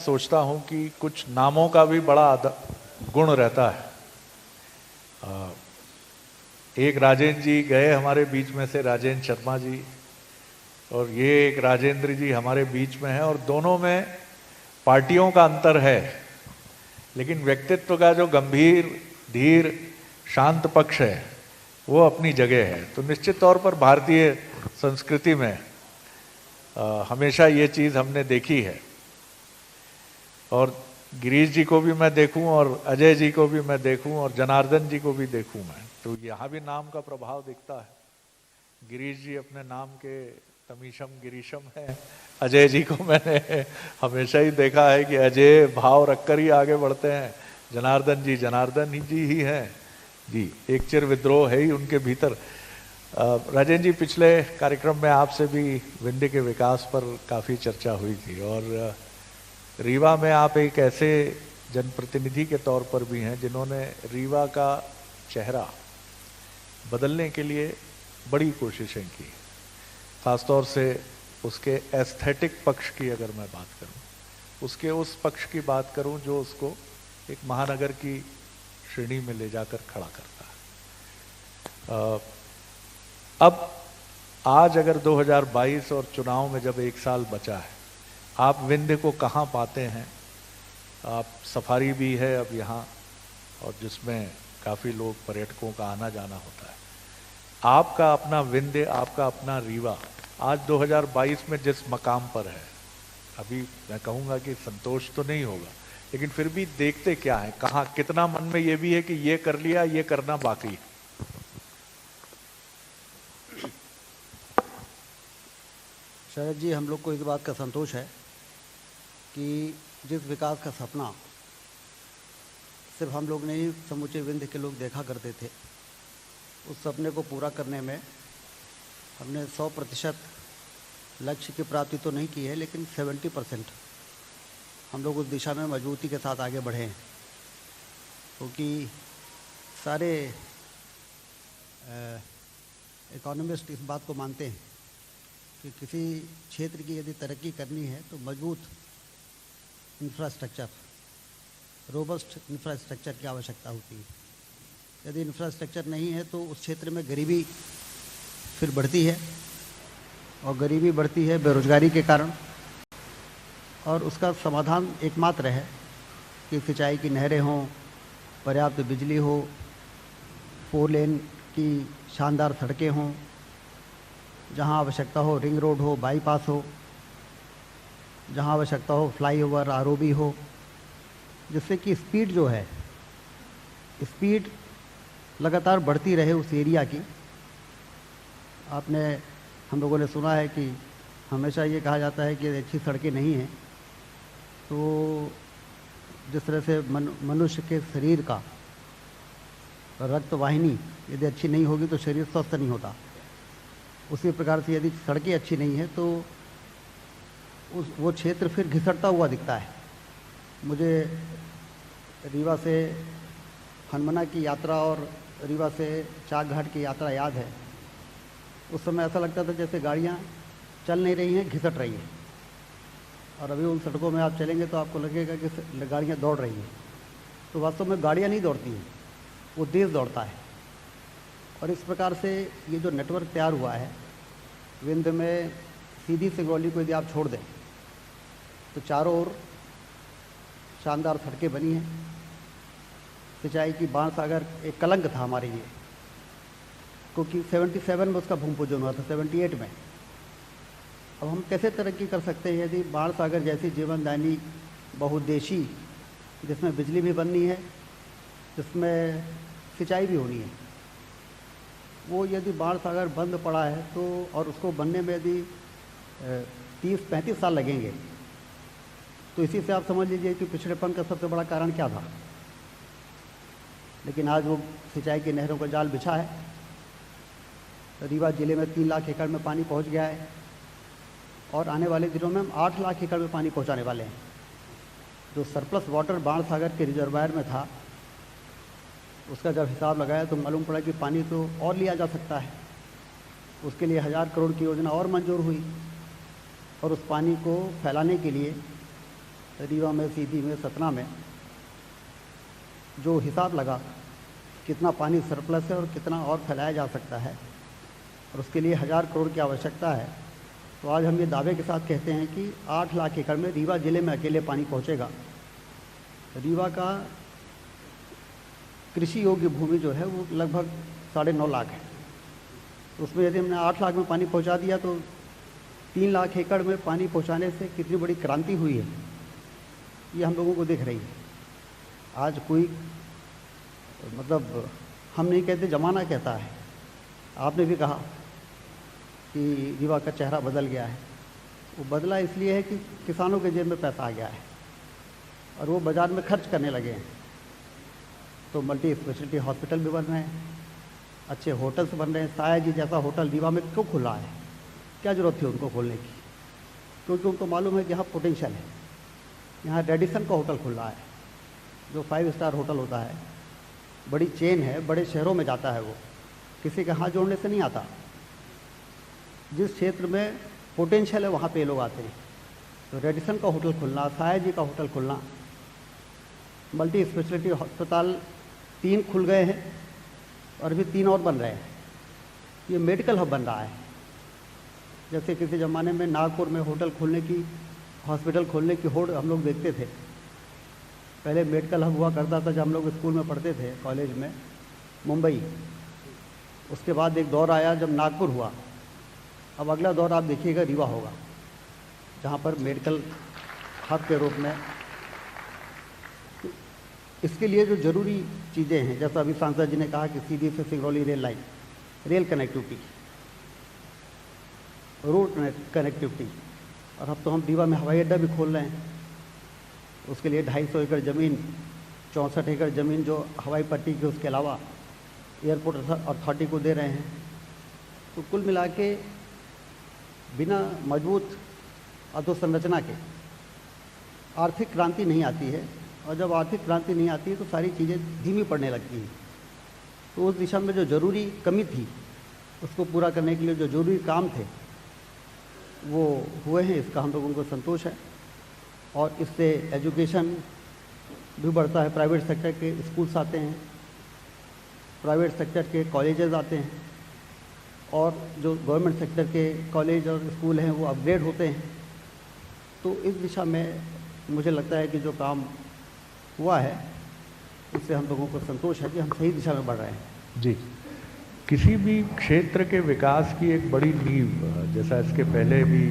सोचता हूँ कि कुछ नामों का भी बड़ा गुण रहता है। एक राजेंद्र जी गए हमारे बीच में से, राजेंद्र शर्मा जी, और ये एक राजेंद्र जी हमारे बीच में है, और दोनों में पार्टियों का अंतर है, लेकिन व्यक्तित्व का जो गंभीर, धीर, शांत पक्ष है वो अपनी जगह है। तो निश्चित तौर पर भारतीय संस्कृति में हमेशा ये चीज़ हमने देखी है, और गिरीश जी को भी मैं देखूं और अजय जी को भी मैं देखूं और जनार्दन जी को भी देखूं मैं, तो यहाँ भी नाम का प्रभाव दिखता है। गिरीश जी अपने नाम के तमीशम गिरीशम है। अजय जी को मैंने हमेशा ही देखा है कि अजय भाव रखकर ही आगे बढ़ते हैं। जनार्दन जी ही हैं जी, एक चिर विद्रोह है ही उनके भीतर। राजेंद्र जी, पिछले कार्यक्रम में आपसे भी विंध्य के विकास पर काफ़ी चर्चा हुई थी, और रीवा में आप एक ऐसे जनप्रतिनिधि के तौर पर भी हैं जिन्होंने रीवा का चेहरा बदलने के लिए बड़ी कोशिशें की। खासतौर से उसके एस्थेटिक पक्ष की अगर मैं बात करूं, उसके उस पक्ष की बात करूं जो उसको एक महानगर की श्रेणी में ले जाकर खड़ा करता है। अब आज अगर 2022 और चुनाव में जब एक साल बचा है, आप विंध्य को कहाँ पाते हैं? आप सफारी भी है अब यहाँ, और जिसमें काफ़ी लोग पर्यटकों का आना जाना होता है। आपका अपना विंध्य, आपका अपना रीवा आज 2022 में जिस मकाम पर है, अभी मैं कहूँगा कि संतोष तो नहीं होगा, लेकिन फिर भी देखते क्या है, कहाँ कितना मन में ये भी है कि ये कर लिया, ये करना बाकी है। शरद जी, हम लोग को इस बात का संतोष है कि जिस विकास का सपना सिर्फ हम लोग नहीं, समूचे विंध्य के लोग देखा करते थे, उस सपने को पूरा करने में हमने 100% लक्ष्य की प्राप्ति तो नहीं की है, लेकिन 70% हम लोग उस दिशा में मजबूती के साथ आगे बढ़े हैं। क्योंकि सारे इकोनॉमिस्ट इस बात को मानते हैं कि किसी क्षेत्र की यदि तरक्की करनी है तो मजबूत इंफ्रास्ट्रक्चर, रोबस्ट इंफ्रास्ट्रक्चर की आवश्यकता होती है। यदि इंफ्रास्ट्रक्चर नहीं है तो उस क्षेत्र में गरीबी फिर बढ़ती है, और गरीबी बढ़ती है बेरोजगारी के कारण, और उसका समाधान एकमात्र है कि सिंचाई की नहरें हों, पर्याप्त बिजली हो, 4 लेन की शानदार सड़कें हों, जहां आवश्यकता हो रिंग रोड हो, बाईपास हो, जहां आवश्यकता हो फ्लाईओवर, आरओबी हो, जिससे कि स्पीड जो है, स्पीड लगातार बढ़ती रहे उस एरिया की। हम लोगों ने सुना है कि हमेशा ये कहा जाता है कि अच्छी सड़कें नहीं हैं तो जिस तरह से मनुष्य के शरीर का रक्त वाहिनी यदि अच्छी नहीं होगी तो शरीर स्वस्थ नहीं होता, उसी प्रकार से यदि सड़कें अच्छी नहीं है तो वो क्षेत्र फिर घिसटता हुआ दिखता है। मुझे रीवा से हनुमाना की यात्रा और रीवा से चाक घाट की यात्रा याद है। उस समय ऐसा लगता था जैसे गाड़ियाँ चल नहीं रही हैं, घिसट रही हैं, और अभी उन सड़कों में आप चलेंगे तो आपको लगेगा कि गाड़ियाँ दौड़ रही हैं। तो वास्तव में गाड़ियाँ नहीं दौड़ती हैं, वो देश दौड़ता है। और इस प्रकार से ये जो नेटवर्क तैयार हुआ है विंध्य में, सीधी सिंगरौली को यदि आप छोड़ दें तो चारों ओर शानदार सड़कें बनी हैं। सिंचाई की बाणसागर एक कलंक था हमारे लिए, क्योंकि 77 में उसका भूमि पूजन हुआ था, 78 में। अब हम कैसे तरक्की कर सकते हैं यदि बाणसागर जैसी जीवनदायनी बहुउद्देशीय, जिसमें बिजली भी बननी है, जिसमें सिंचाई भी होनी है, वो यदि बाणसागर बंद पड़ा है तो, और उसको बनने में यदि 30-35 साल लगेंगे, तो इसी से आप समझ लीजिए कि पिछड़ेपन का सबसे बड़ा कारण क्या था। लेकिन आज वो सिंचाई की नहरों का जाल बिछा है। रीवा जिले में 3 लाख एकड़ में पानी पहुंच गया है, और आने वाले दिनों में हम 8 लाख एकड़ में पानी पहुंचाने वाले हैं। जो सरप्लस वाटर बाणसागर के रिजर्वायर में था, उसका जब हिसाब लगाया तो मालूम पड़ा कि पानी तो और लिया जा सकता है। उसके लिए 1000 करोड़ की योजना और मंजूर हुई, और उस पानी को फैलाने के लिए रीवा में, सीधी में, सतना में जो हिसाब लगा कितना पानी सरप्लस है और कितना और फैलाया जा सकता है और उसके लिए 1000 करोड़ की आवश्यकता है, तो आज हम ये दावे के साथ कहते हैं कि 8 लाख एकड़ में रीवा ज़िले में अकेले पानी पहुंचेगा। रीवा का कृषि योग्य भूमि जो है वो लगभग 9.5 लाख है, तो उसमें यदि हमने 8 लाख में पानी पहुंचा दिया तो 3 लाख एकड़ में पानी पहुंचाने से कितनी बड़ी क्रांति हुई है ये हम लोगों को दिख रही है। आज कोई मतलब हम नहीं कहते, ज़माना कहता है। आपने भी कहा कि रीवा का चेहरा बदल गया है। वो बदला इसलिए है कि किसानों के जेब में पैसा आ गया है और वो बाज़ार में खर्च करने लगे हैं। तो मल्टी स्पेशलिटी हॉस्पिटल भी बन रहे हैं, अच्छे होटल्स बन रहे हैं। साया जी जैसा होटल रीवा में क्यों खुला है? क्या ज़रूरत थी उनको खोलने की? क्योंकि उनको मालूम है कि यहाँ पोटेंशियल है। यहाँ रेडिसन का होटल खुल रहा है जो 5 स्टार होटल होता है, बड़ी चेन है, बड़े शहरों में जाता है, वो किसी के हाथ जोड़ने से नहीं आता। जिस क्षेत्र में पोटेंशियल है वहाँ पे लोग आते हैं। तो रेडिसन का होटल खुलना, साया जी का होटल खुलना, मल्टी स्पेशलिटी अस्पताल 3 खुल गए हैं और अभी 3 और बन रहे हैं। ये मेडिकल हब बन रहा है। जैसे किसी ज़माने में नागपुर में होटल खोलने की, हॉस्पिटल खोलने की होड़ हम लोग देखते थे। पहले मेडिकल हब हुआ करता था जब हम लोग स्कूल में पढ़ते थे, कॉलेज में, मुंबई। उसके बाद एक दौर आया जब नागपुर हुआ। अब अगला दौर आप देखिएगा रीवा होगा, जहाँ पर मेडिकल हब के रूप में। इसके लिए जो ज़रूरी चीज़ें हैं, जैसा अभी सांसद जी ने कहा कि सीधी से Singrauli rail line, rail connectivity, road connectivity, और अब तो हम रीवा में हवाई अड्डा भी खोल रहे हैं। उसके लिए 250 एकड़ ज़मीन, 64 एकड़ ज़मीन जो हवाई पट्टी के, उसके अलावा एयरपोर्ट अथॉरिटी को दे रहे हैं। तो कुल मिला के बिना मजबूत अधोसंरचना के आर्थिक क्रांति नहीं आती है, और जब आर्थिक क्रांति नहीं आती है तो सारी चीज़ें धीमी पड़ने लगती हैं। तो उस दिशा में जो ज़रूरी कमी थी उसको पूरा करने के लिए जो ज़रूरी काम थे वो हुए हैं, इसका हम लोगों को संतोष है। और इससे एजुकेशन भी बढ़ता है। प्राइवेट सेक्टर के स्कूल्स आते हैं, प्राइवेट सेक्टर के कॉलेजेस आते हैं, और जो गवर्नमेंट सेक्टर के कॉलेज और स्कूल हैं वो अपग्रेड होते हैं। तो इस दिशा में मुझे लगता है कि जो काम हुआ है उससे हम लोगों को संतोष है कि हम सही दिशा में बढ़ रहे हैं। जी, किसी भी क्षेत्र के विकास की एक बड़ी नींव, जैसा इसके पहले भी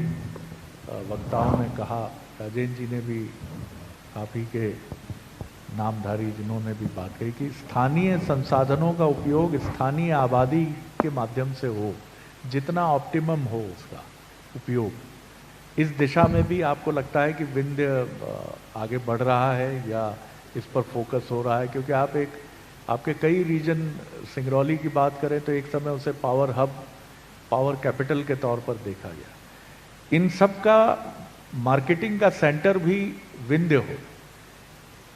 वक्ताओं ने कहा, राजेंद्र जी ने भी, आप ही के नामधारी जिन्होंने भी बात कही कि स्थानीय संसाधनों का उपयोग स्थानीय आबादी के माध्यम से हो, जितना ऑप्टिमम हो उसका उपयोग, इस दिशा में भी आपको लगता है कि विंध्य आगे बढ़ रहा है या इस पर फोकस हो रहा है? क्योंकि आपके कई रीजन, सिंगरौली की बात करें तो एक समय उसे पावर हब, पावर कैपिटल के तौर पर देखा गया। इन सब का मार्केटिंग का सेंटर भी विंध्य हो,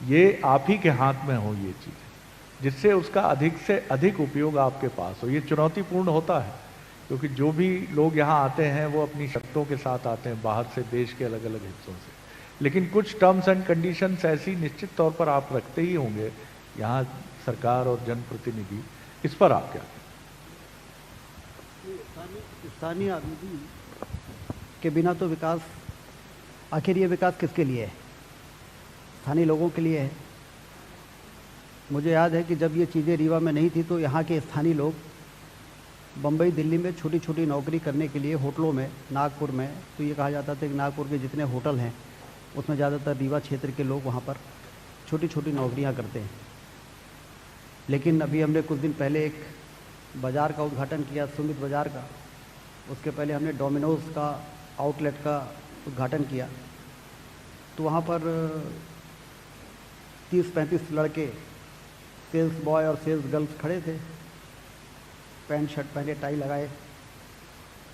ये आप ही के हाथ में हो ये चीज़, जिससे उसका अधिक से अधिक उपयोग आपके पास हो। ये चुनौतीपूर्ण होता है क्योंकि जो भी लोग यहाँ आते हैं वो अपनी शर्तों के साथ आते हैं बाहर से, देश के अलग अलग हिस्सों से, लेकिन कुछ टर्म्स एंड कंडीशंस ऐसी निश्चित तौर पर आप रखते ही होंगे यहाँ सरकार और जनप्रतिनिधि। इस पर आप क्या? स्थानीय आबादी के बिना तो विकास, आखिर ये विकास किसके लिए है? स्थानीय लोगों के लिए है। मुझे याद है कि जब ये चीज़ें रीवा में नहीं थी तो यहाँ के स्थानीय लोग बम्बई, दिल्ली में छोटी छोटी नौकरी करने के लिए होटलों में, नागपुर में, तो ये कहा जाता था कि नागपुर के जितने होटल हैं उसमें ज़्यादातर रीवा क्षेत्र के लोग वहाँ पर छोटी छोटी नौकरियाँ करते हैं। लेकिन अभी हमने कुछ दिन पहले एक बाज़ार का उद्घाटन किया, सुमित बाज़ार का। उसके पहले हमने डोमिनोज़ का आउटलेट का उद्घाटन किया। तो वहाँ पर 30-35 लड़के, सेल्स बॉय और सेल्स गर्ल्स खड़े थे, पैंट शर्ट पहने, टाई लगाए,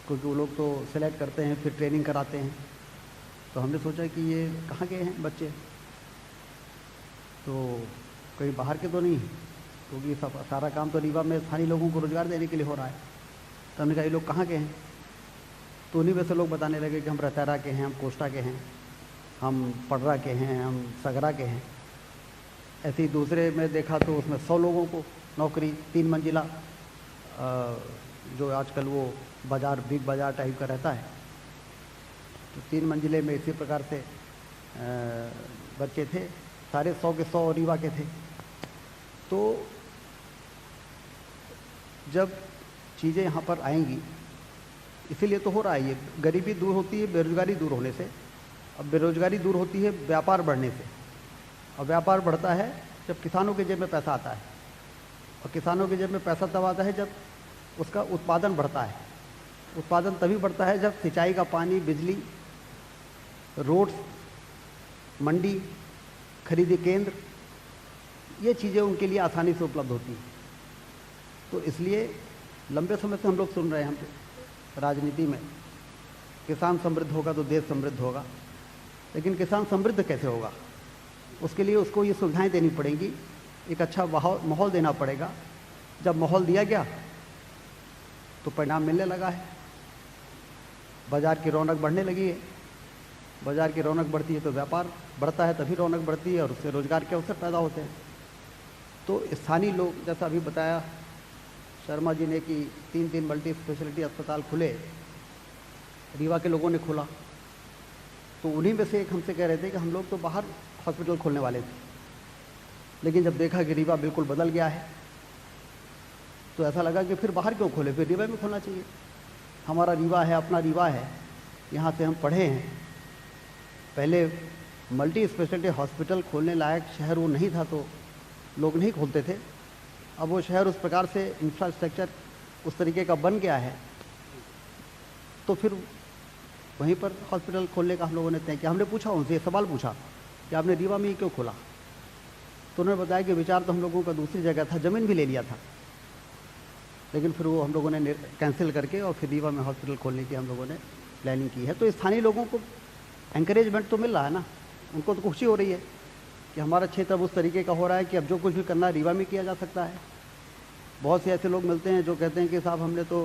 क्योंकि वो लोग तो सेलेक्ट करते हैं फिर ट्रेनिंग कराते हैं। तो हमने सोचा कि ये कहाँ के हैं बच्चे, तो कहीं बाहर के तो नहीं, क्योंकि सारा काम तो रीवा में स्थानीय लोगों को रोज़गार देने के लिए हो रहा है। तो हमने कहा ये लोग कहाँ के हैं? तो उन्हीं में से लोग बताने लगे कि हम रतैरा के हैं, हम कोस्टा के हैं। हम पडरा के हैं, हम सगरा के हैं। ऐसे ही दूसरे में देखा तो उसमें 100 लोगों को नौकरी, 3 मंजिला, जो आजकल वो बाज़ार, बिग बाज़ार टाइप का रहता है, तो 3 मंजिले में इसी प्रकार से बच्चे थे, सारे 100 के 100 रीवा के थे। तो जब चीज़ें यहाँ पर आएंगी, इसीलिए तो हो रहा है ये, गरीबी दूर होती है बेरोजगारी दूर होने से। अब बेरोजगारी दूर होती है व्यापार बढ़ने से, और व्यापार बढ़ता है जब किसानों के जेब में पैसा आता है, और किसानों के जेब में पैसा तब आता है जब उसका उत्पादन बढ़ता है। उत्पादन तभी बढ़ता है जब सिंचाई का पानी, बिजली, रोड्स, मंडी, खरीदी केंद्र, ये चीज़ें उनके लिए आसानी से उपलब्ध होती हैं। तो इसलिए लंबे समय से हम लोग सुन रहे हैं, हम राजनीति में किसान समृद्ध होगा तो देश समृद्ध होगा, लेकिन किसान समृद्ध कैसे होगा? उसके लिए उसको ये सुविधाएं देनी पड़ेंगी, एक अच्छा माहौल देना पड़ेगा। जब माहौल दिया गया तो परिणाम मिलने लगा है, बाज़ार की रौनक बढ़ने लगी है। बाज़ार की रौनक बढ़ती है तो व्यापार बढ़ता है, तभी रौनक बढ़ती है और उससे रोजगार के अवसर पैदा होते हैं। तो स्थानीय लोग, जैसा अभी बताया शर्मा जी ने कि 3 मल्टी स्पेशलिटी अस्पताल खुले, रीवा के लोगों ने खोला, तो उन्हीं में से एक हमसे कह रहे थे कि हम लोग तो बाहर हॉस्पिटल खोलने वाले थे, लेकिन जब देखा कि रीवा बिल्कुल बदल गया है तो ऐसा लगा कि फिर बाहर क्यों खोले, फिर रीवा में खोलना चाहिए। हमारा रीवा है, अपना रीवा है, यहाँ से हम पढ़े हैं। पहले मल्टी स्पेशलिटी हॉस्पिटल खोलने लायक शहर वो नहीं था तो लोग नहीं खोलते थे। अब वो शहर उस प्रकार से इंफ्रास्ट्रक्चर उस तरीके का बन गया है, तो फिर वहीं पर हॉस्पिटल खोलने का हम लोगों ने तय किया। हमने पूछा उनसे, सवाल पूछा कि आपने रीवा में ही क्यों खोला, तो उन्होंने बताया कि विचार तो हम लोगों का दूसरी जगह था, ज़मीन भी ले लिया था, लेकिन फिर वो हम लोगों ने कैंसिल करके और फिर रीवा में हॉस्पिटल खोलने की हम लोगों ने प्लानिंग की है। तो स्थानीय लोगों को एंकरेजमेंट तो मिल रहा है ना, उनको तो खुशी हो रही है कि हमारा क्षेत्र अब उस तरीके का हो रहा है कि अब जो कुछ भी करना रीवा में किया जा सकता है। बहुत से ऐसे लोग मिलते हैं जो कहते हैं कि साहब हमने तो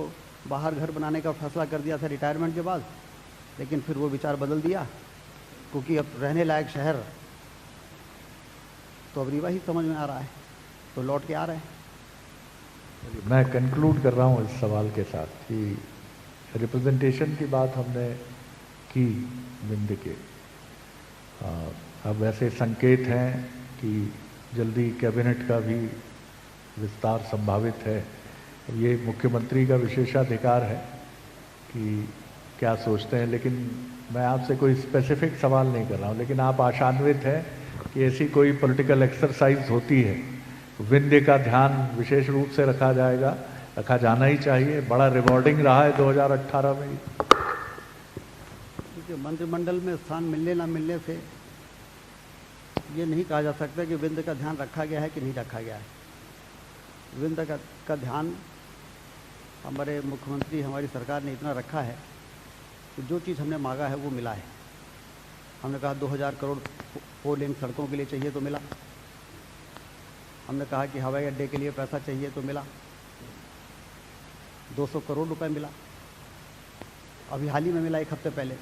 बाहर घर बनाने का फैसला कर दिया था रिटायरमेंट के बाद, लेकिन फिर वो विचार बदल दिया, क्योंकि अब रहने लायक शहर तो अब रीवा ही समझ में आ रहा है, तो लौट के आ रहे हैं। मैं कंक्लूड कर रहा हूँ इस सवाल के साथ कि रिप्रेजेंटेशन की बात हमने की विंध्य के, अब ऐसे संकेत हैं कि जल्दी कैबिनेट का भी विस्तार संभावित है। ये मुख्यमंत्री का विशेषाधिकार है कि क्या सोचते हैं, लेकिन मैं आपसे कोई स्पेसिफिक सवाल नहीं कर रहा हूँ, लेकिन आप आशान्वित हैं कि ऐसी कोई पॉलिटिकल एक्सरसाइज होती है तो विंध्य का ध्यान विशेष रूप से रखा जाएगा, रखा जाना ही चाहिए। बड़ा रिवॉर्डिंग रहा है 2018 में। देखिए, मंत्रिमंडल में स्थान मिलने ना मिलने से ये नहीं कहा जा सकता कि विंध्य का ध्यान रखा गया है कि नहीं रखा गया है। विंध्य का ध्यान हमारे मुख्यमंत्री, हमारी सरकार ने इतना रखा है कि जो चीज़ हमने मांगा है वो मिला है। हमने कहा 2000 करोड़ 4 लेन सड़कों के लिए चाहिए तो मिला। हमने कहा कि हवाई अड्डे के लिए पैसा चाहिए तो मिला, 200 करोड़ रुपए मिला। अभी हाल ही में मिला, 1 हफ्ते पहले।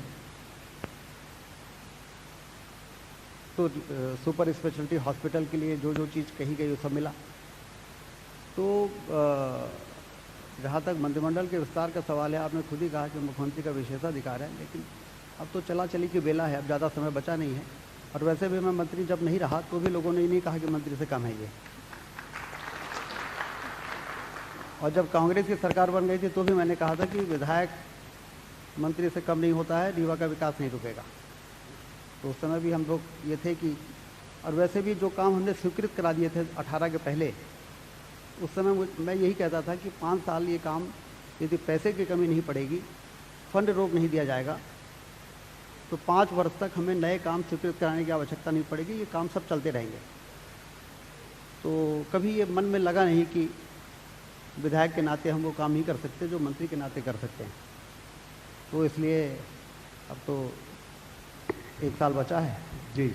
तो सुपर स्पेशलिटी हॉस्पिटल के लिए जो जो चीज़ कही गई वो सब मिला। तो जहाँ तक मंत्रिमंडल के विस्तार का सवाल है, आपने खुद ही कहा कि मुख्यमंत्री का विशेषाधिकार है, लेकिन अब तो चला चली की बेला है, अब ज़्यादा समय बचा नहीं है। और वैसे भी मैं मंत्री जब नहीं रहा तो भी लोगों ने नहीं कहा कि मंत्री से कम है ये, और जब कांग्रेस की सरकार बन गई थी तो भी मैंने कहा था कि विधायक मंत्री से कम नहीं होता है, रीवा का विकास नहीं रुकेगा। तो उस समय भी हम लोग ये थे कि, और वैसे भी जो काम हमने स्वीकृत करा दिए थे 18 के पहले, उस समय मैं यही कहता था कि 5 साल ये काम, यदि पैसे की कमी नहीं पड़ेगी, फंड रोक नहीं दिया जाएगा, तो 5 वर्ष तक हमें नए काम स्वीकृत कराने की आवश्यकता नहीं पड़ेगी, ये काम सब चलते रहेंगे। तो कभी ये मन में लगा नहीं कि विधायक के नाते हम वो काम नहीं कर सकते जो मंत्री के नाते कर सकते हैं। तो इसलिए अब तो 1 साल बचा है जी,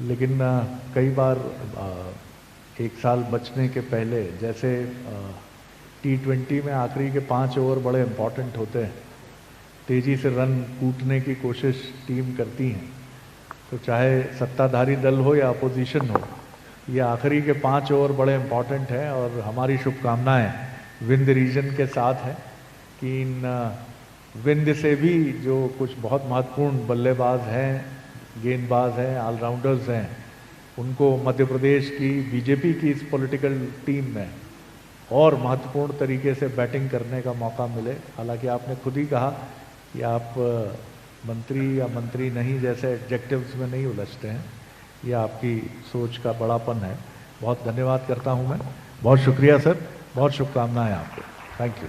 लेकिन कई बार 1 साल बचने के पहले, जैसे T20 में आखिरी के 5 ओवर बड़े इम्पॉर्टेंट होते हैं, तेज़ी से रन कूटने की कोशिश टीम करती हैं, तो चाहे सत्ताधारी दल हो या अपोजिशन हो, ये आखिरी के 5 ओवर बड़े इम्पॉर्टेंट हैं और हमारी शुभकामनाएं विंध्य रीजन के साथ हैं कि इन विंध्य से भी जो कुछ बहुत महत्वपूर्ण बल्लेबाज हैं, गेंदबाज हैं, ऑलराउंडर्स हैं, उनको मध्य प्रदेश की बीजेपी की इस पॉलिटिकल टीम में और महत्वपूर्ण तरीके से बैटिंग करने का मौका मिले। हालांकि आपने खुद ही कहा कि आप मंत्री या मंत्री नहीं जैसे एडजेक्टिव्स में नहीं उलझते हैं, ये आपकी सोच का बड़ापन है। बहुत धन्यवाद करता हूं मैं। बहुत शुक्रिया सर, बहुत शुभकामनाएं आपको। Thank you.